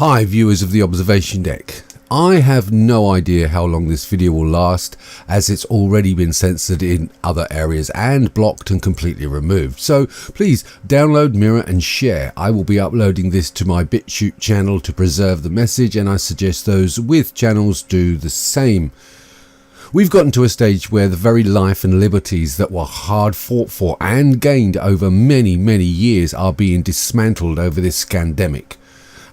Hi viewers of the observation deck. I have no idea how long this video will last, as it's already been censored in other areas and blocked and completely removed. So please download, mirror and share. I will be uploading this to my BitChute channel to preserve the message, and I suggest those with channels do the same. We've gotten to a stage where the very life and liberties that were hard fought for and gained over many years are being dismantled over this scandemic.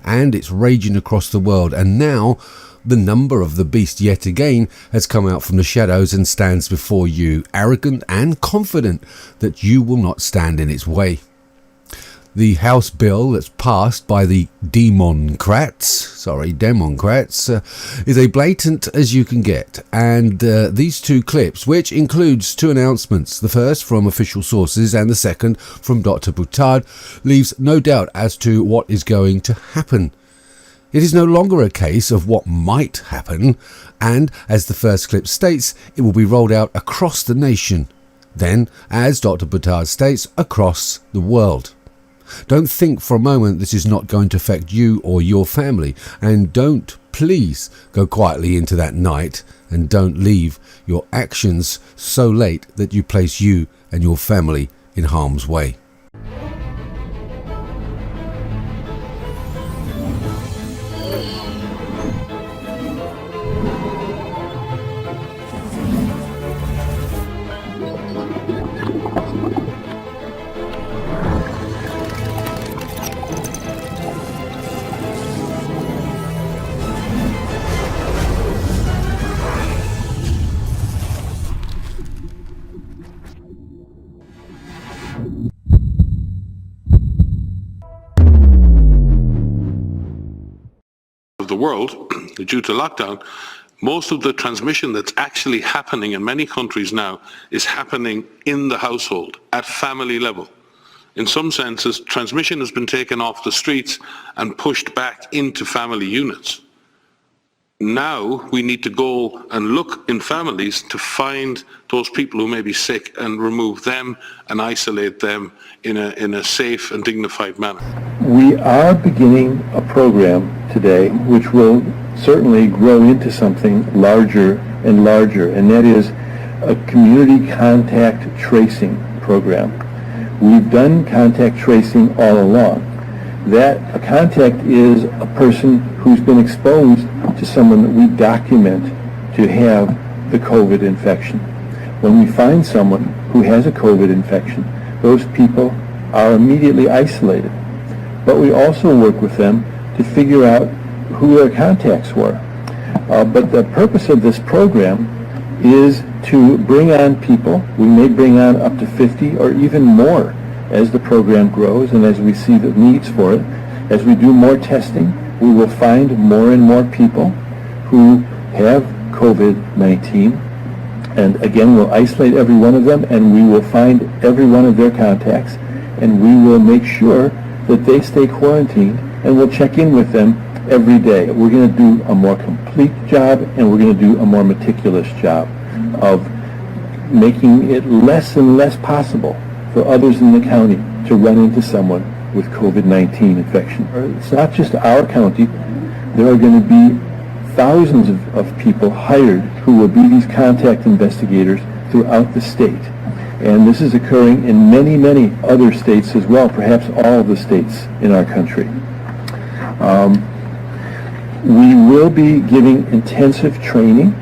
And it's raging across the world, and now the number of the beast yet again has come out from the shadows and stands before you, arrogant and confident that you will not stand in its way. The House bill that's passed by the Democrats is a blatant as you can get, and these two clips, which includes two announcements, the first from official sources and the second from Dr. Boutard, leaves no doubt as to what is going to happen. It is no longer a case of what might happen, and as the first clip states, it will be rolled out across the nation, then, as Dr. Boutard states, across the world. Don't think for a moment this is not going to affect you or your family, and don't please go quietly into that night, and don't leave your actions so late that you place you and your family in harm's way. The world, due to lockdown, most of the transmission that's actually happening in many countries now is happening in the household, at family level. In some senses, transmission has been taken off the streets and pushed back into family units. Now we need to go and look in families to find those people who may be sick and remove them and isolate them in a safe and dignified manner. We are beginning a program today which will certainly grow into something larger, and that is a community contact tracing program. We've done contact tracing all along. That a contact is a person who's been exposed to someone that we document to have the COVID infection. When we find someone who has a COVID infection, those people are immediately isolated. But we also work with them to figure out who their contacts were. But the purpose of this program is to bring on people. We may bring on up to 50 or even more as the program grows and as we see the needs for it. As we do more testing, we will find more and more people who have COVID-19. And again, we'll isolate every one of them, and we will find every one of their contacts, and we will make sure that they stay quarantined, and we'll check in with them every day. We're going to do a more complete job, and we're going to do a more meticulous job of making it less and less possible for others in the county to run into someone with COVID-19 infection. It's not just our county. There are going to be thousands of people hired who will be these contact investigators throughout the state. And this is occurring in many other states as well, perhaps all of the states in our country. We will be giving intensive training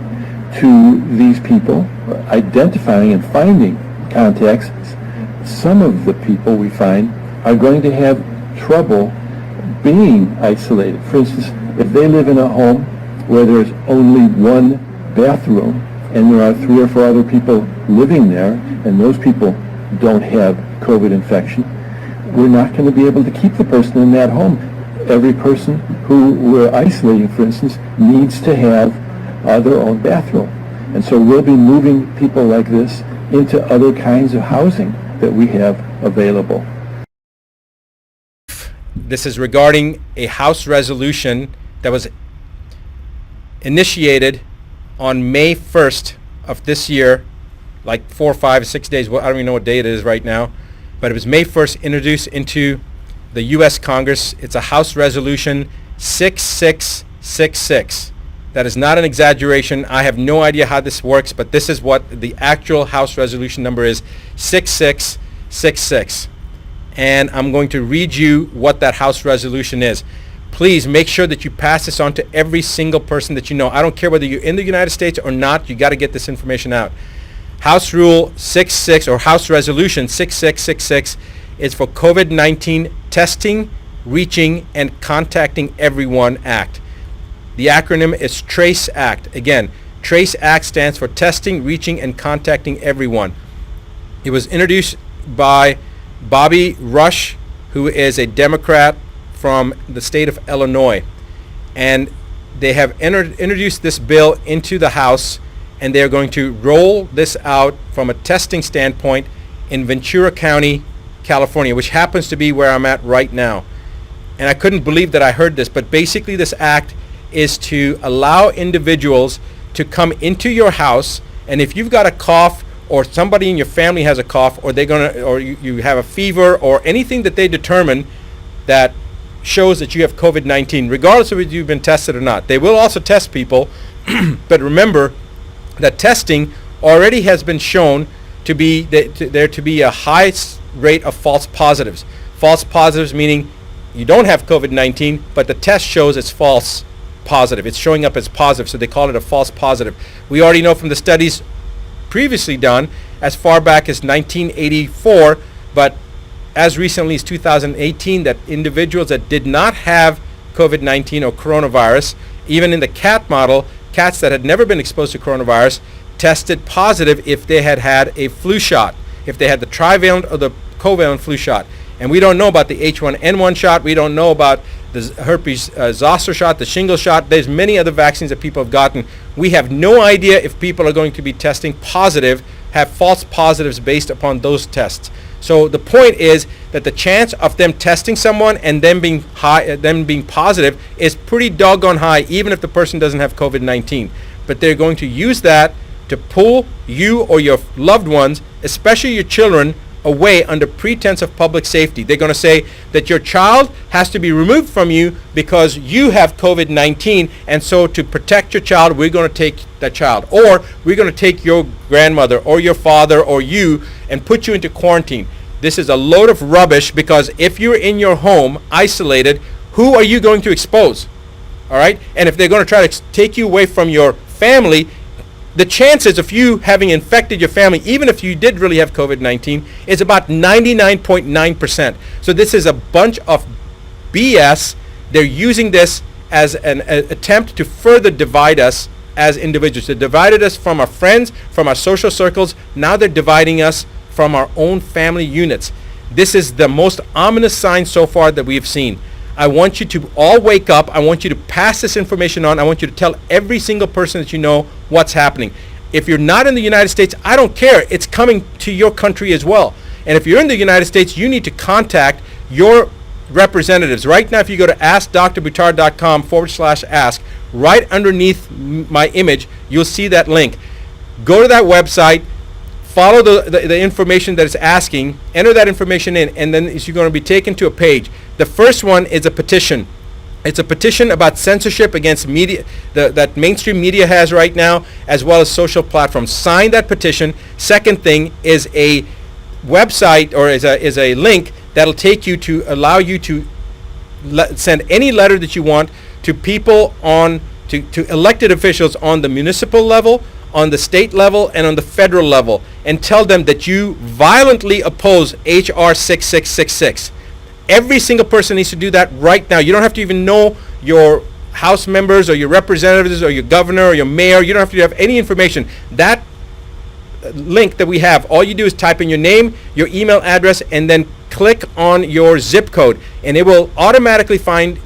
to these people, identifying and finding contacts. Some of the people we find are going to have trouble being isolated. For instance, if they live in a home where there's only one bathroom and there are 3 or 4 other people living there, and those people don't have COVID infection, we're not going to be able to keep the person in that home. Every person who we're isolating, for instance, needs to have their own bathroom. And so we'll be moving people like this into other kinds of housing that we have available. This is regarding a House resolution that was initiated on May 1st of this year, like 4, 5, 6 days, I don't even know what day it is right now, but it was May 1st introduced into the U.S. Congress. It's a House Resolution 6666. That is not an exaggeration. I have no idea how this works, but this is what the actual House Resolution number is, 6666. And I'm going to read you what that House Resolution is. Please make sure that you pass this on to every single person that you know. I don't care whether you're in the United States or not, you got to get this information out. House Rule 66 or House Resolution 6666 is for COVID-19 testing, reaching, and contacting everyone act. The acronym is TRACE Act. Again, TRACE Act stands for testing, reaching, and contacting everyone. It was introduced by Bobby Rush, who is a Democrat from the state of Illinois. And they have introduced this bill into the House, and they're going to roll this out from a testing standpoint in Ventura County, California, which happens to be where I'm at right now. And I couldn't believe that I heard this, but basically this act is to allow individuals to come into your house, and if you've got a cough or somebody in your family has a cough, or you have a fever or anything that they determine that shows that you have COVID-19, regardless of whether you've been tested or not. They will also test people, but remember that testing already has been shown to be there to be a high rate of false positives. False positives meaning you don't have COVID-19, but the test shows it's false positive. It's showing up as positive, so they call it a false positive. We already know from the studies previously done as far back as 1984, but as recently as 2018, that individuals that did not have COVID-19 or coronavirus, even in the cat model, cats that had never been exposed to coronavirus tested positive if they had had a flu shot, if they had the trivalent or the covalent flu shot. And we don't know about the H1N1 shot. We don't know about the herpes zoster shot, the shingle shot. There's many other vaccines that people have gotten. We have no idea if people are going to be testing positive, have false positives based upon those tests. So the point is that the chance of them testing someone and them being positive is pretty doggone high, even if the person doesn't have COVID-19. But they're going to use that to pull you or your loved ones, especially your children, away under pretense of public safety. They're going to say that your child has to be removed from you because you have COVID-19, and so to protect your child, we're going to take that child. Or we're going to take your grandmother or your father or you and put you into quarantine. This is a load of rubbish, because if you're in your home isolated, who are you going to expose? All right? And if they're going to try to take you away from your family, the chances of you having infected your family, even if you did really have COVID-19, is about 99.9%. So this is a bunch of BS. They're using this as an attempt to further divide us as individuals. They divided us from our friends, from our social circles. Now they're dividing us from our own family units. This is the most ominous sign so far that we've seen. I want you to all wake up. I want you to pass this information on. I want you to tell every single person that you know what's happening. If you're not in the United States, I don't care. It's coming to your country as well. And if you're in the United States, you need to contact your representatives. Right now, if you go to askdrbuttar.com/ask, right underneath my image, you'll see that link. Go to that website, follow the information that it's asking, enter that information in, and then you're going to be taken to a page. The first one is a petition. It's a petition about censorship against media that mainstream media has right now, as well as social platforms. Sign that petition. Second thing is a website, or is a link that'll take you to allow you to send any letter that you want to people to elected officials on the municipal level, on the state level, and on the federal level, and tell them that you violently oppose HR 6666. Every single person needs to do that right now. You don't have to even know your House members or your representatives or your governor or your mayor. You don't have to have any information. That link that we have, all you do is type in your name, your email address, and then click on your zip code, and it will automatically find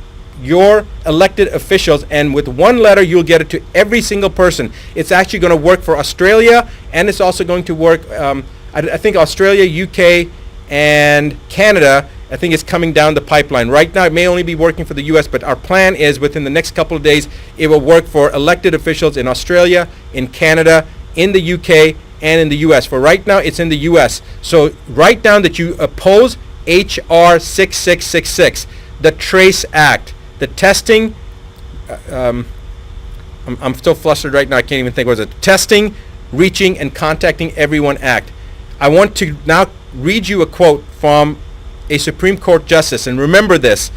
your elected officials, and with one letter you'll get it to every single person. It's actually going to work for Australia, and it's also going to work I think Australia, UK, and Canada. I think it's coming down the pipeline. Right now it may only be working for the US, but our plan is within the next couple of days it will work for elected officials in Australia, in Canada, in the UK, and in the US. For right now it's in the US. So write down that you oppose HR6666, the Trace Act, the testing. I'm still flustered right now. I can't even think. What was it? Testing, Reaching, and Contacting Everyone Act. I want to now read you a quote from a Supreme Court justice, and remember this.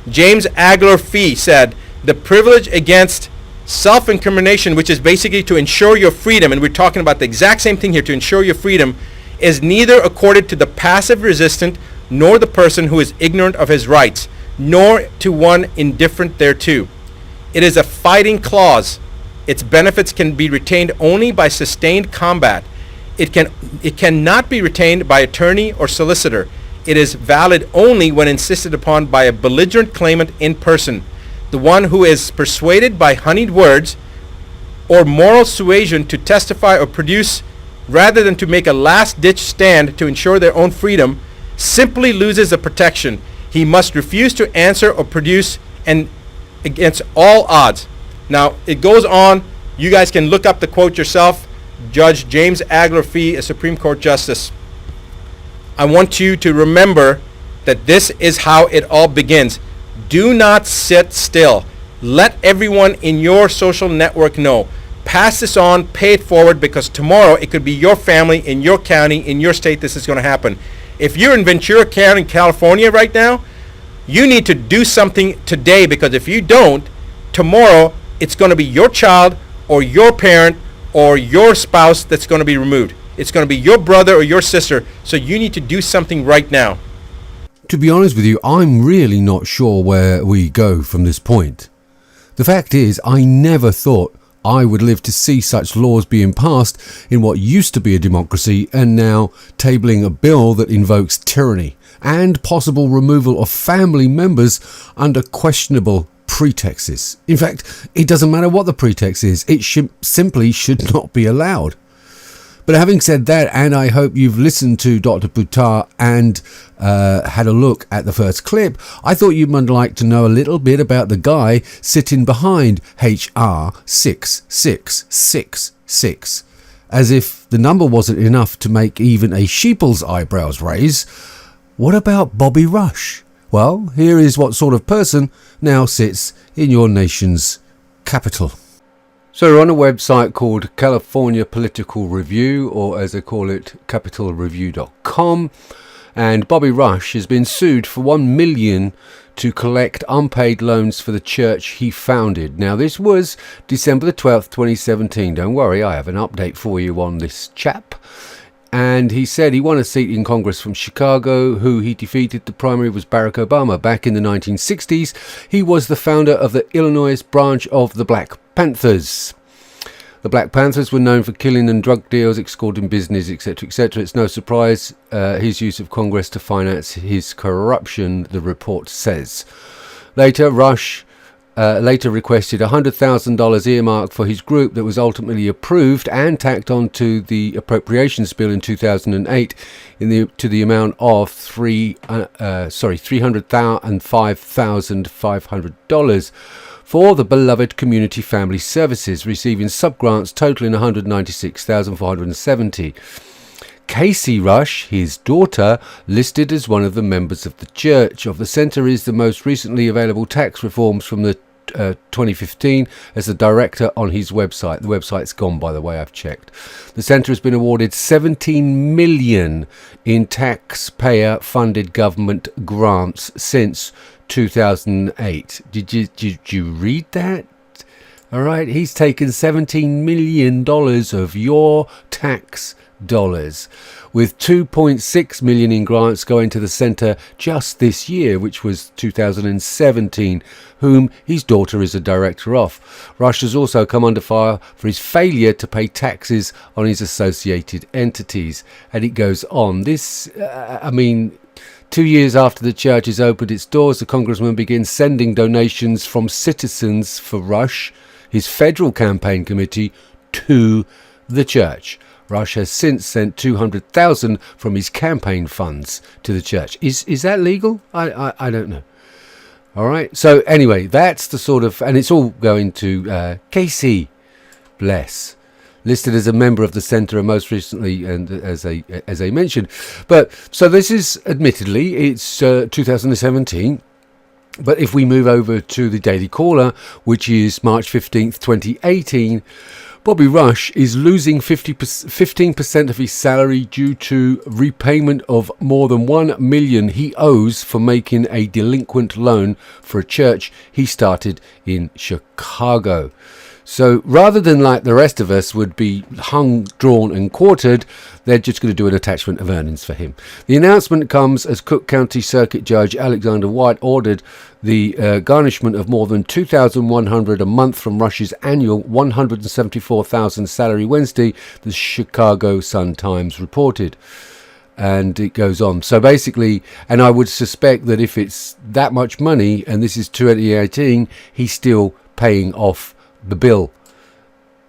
James Agler Fee said, "The privilege against self-incrimination, which is basically to ensure your freedom," and we're talking about the exact same thing here, to ensure your freedom, "is neither accorded to the passive resistant nor the person who is ignorant of his rights, nor to one indifferent thereto. It is a fighting clause. Its benefits can be retained only by sustained combat. It cannot be retained by attorney or solicitor. It is valid only when insisted upon by a belligerent claimant in person, the one who is persuaded by honeyed words or moral suasion to testify or produce rather than to make a last-ditch stand to ensure their own freedom, simply loses the protection. He must refuse to answer or produce, and against all odds." Now, it goes on. You guys can look up the quote yourself. Judge James Agler Fee, a Supreme Court Justice. I want you to remember that this is how it all begins. Do not sit still. Let everyone in your social network know. Pass this on, pay it forward, because tomorrow it could be your family, in your county, in your state, this is going to happen. If you're in Ventura County, California right now, you need to do something today, because if you don't, tomorrow it's going to be your child or your parent or your spouse that's going to be removed. It's going to be your brother or your sister, so you need to do something right now. To be honest with you, I'm really not sure where we go from this point. The fact is, I never thought I would live to see such laws being passed in what used to be a democracy, and now tabling a bill that invokes tyranny and possible removal of family members under questionable pretexts. In fact, it doesn't matter what the pretext is, it simply should not be allowed. But having said that, and I hope you've listened to Dr. Buttar and had a look at the first clip, I thought you might like to know a little bit about the guy sitting behind HR6666. As if the number wasn't enough to make even a sheeple's eyebrows raise, what about Bobby Rush? Well, here is what sort of person now sits in your nation's capital. So we're on a website called California Political Review, or as they call it, capitalreview.com, and Bobby Rush has been sued for $1 million to collect unpaid loans for the church he founded. Now, this was December the 12th, 2017. Don't worry, I have an update for you on this chap. And he said he won a seat in Congress from Chicago. Who he defeated the primary was Barack Obama. Back in the 1960s, he was the founder of the Illinois branch of the Black Panthers. The Black Panthers were known for killing and drug deals, extorting business, etc., etc. It's no surprise his use of Congress to finance his corruption, the report says. Later, Rush requested $100,000 earmarked for his group that was ultimately approved and tacked onto the appropriations bill in 2008 to the amount of $305,500 for the beloved community family services, receiving sub-grants totaling $196,470. Casey Rush, his daughter, listed as one of the members of the Church of the Center, is the most recently available tax reforms from the 2015 as the director on his website. The website's gone, by the way, I've checked. The Center has been awarded $17 million in taxpayer-funded government grants since 2008. Did you read that? All right, he's taken $17 million of your tax dollars, with $2.6 million in grants going to the centre just this year, which was 2017, whom his daughter is a director of. Rush has also come under fire for his failure to pay taxes on his associated entities, and it goes on. 2 years after the church has opened its doors, the congressman begins sending donations from citizens for Rush, his federal campaign committee, to the church. Rush has since sent $200,000 from his campaign funds to the church. Is that legal? I don't know. All right. So anyway, that's the sort of, and it's all going to Casey. Bless. listed as a member of the centre and most recently, and as I mentioned. But so this is admittedly it's 2017. But if we move over to the Daily Caller, which is March 15th, 2018, Bobby Rush is losing 15% of his salary due to repayment of more than $1 million he owes for making a delinquent loan for a church he started in Chicago. So rather than like the rest of us would be hung, drawn and quartered, they're just going to do an attachment of earnings for him. The announcement comes as Cook County Circuit Judge Alexander White ordered the garnishment of more than $2,100 a month from Rush's annual $174,000 salary Wednesday, the Chicago Sun-Times reported. And it goes on. So basically, and I would suspect that if it's that much money, and this is 2018, he's still paying off the bill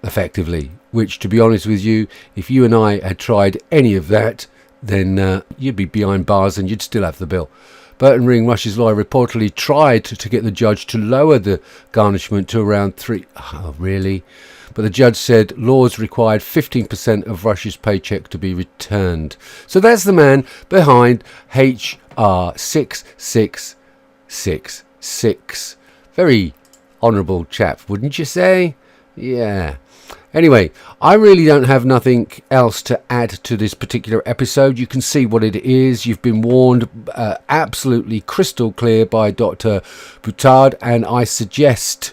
effectively, which, to be honest with you, if you and I had tried any of that, then you'd be behind bars and you'd still have the bill. Burton Ring, Rush's lawyer, reportedly tried to get the judge to lower the garnishment to around Oh, really? But the judge said laws required 15% of Rush's paycheck to be returned. So that's the man behind HR6666. Very honourable chap, wouldn't you say? Yeah. Anyway, I really don't have nothing else to add to this particular episode. You can see what it is. You've been warned absolutely crystal clear by Dr. Boutard, and I suggest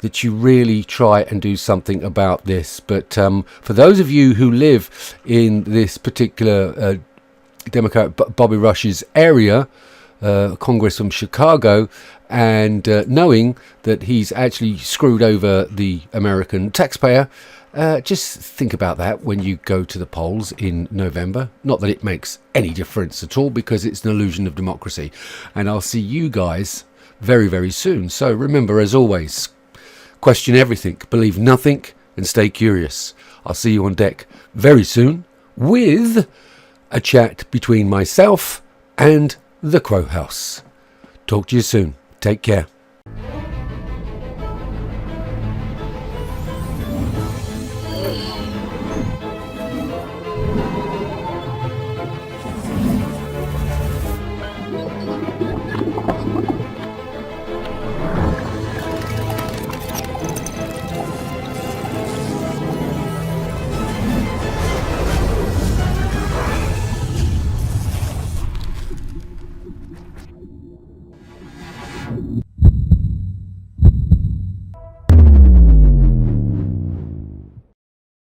that you really try and do something about this. But for those of you who live in this particular Democrat Bobby Rush's area, Congress from Chicago, and knowing that he's actually screwed over the American taxpayer, just think about that when you go to the polls in November. Not that it makes any difference at all, because it's an illusion of democracy. And I'll see you guys very, very soon. So remember, as always, question everything, believe nothing, and stay curious. I'll see you on deck very soon with a chat between myself and the Crow House. Talk to you soon. Take care.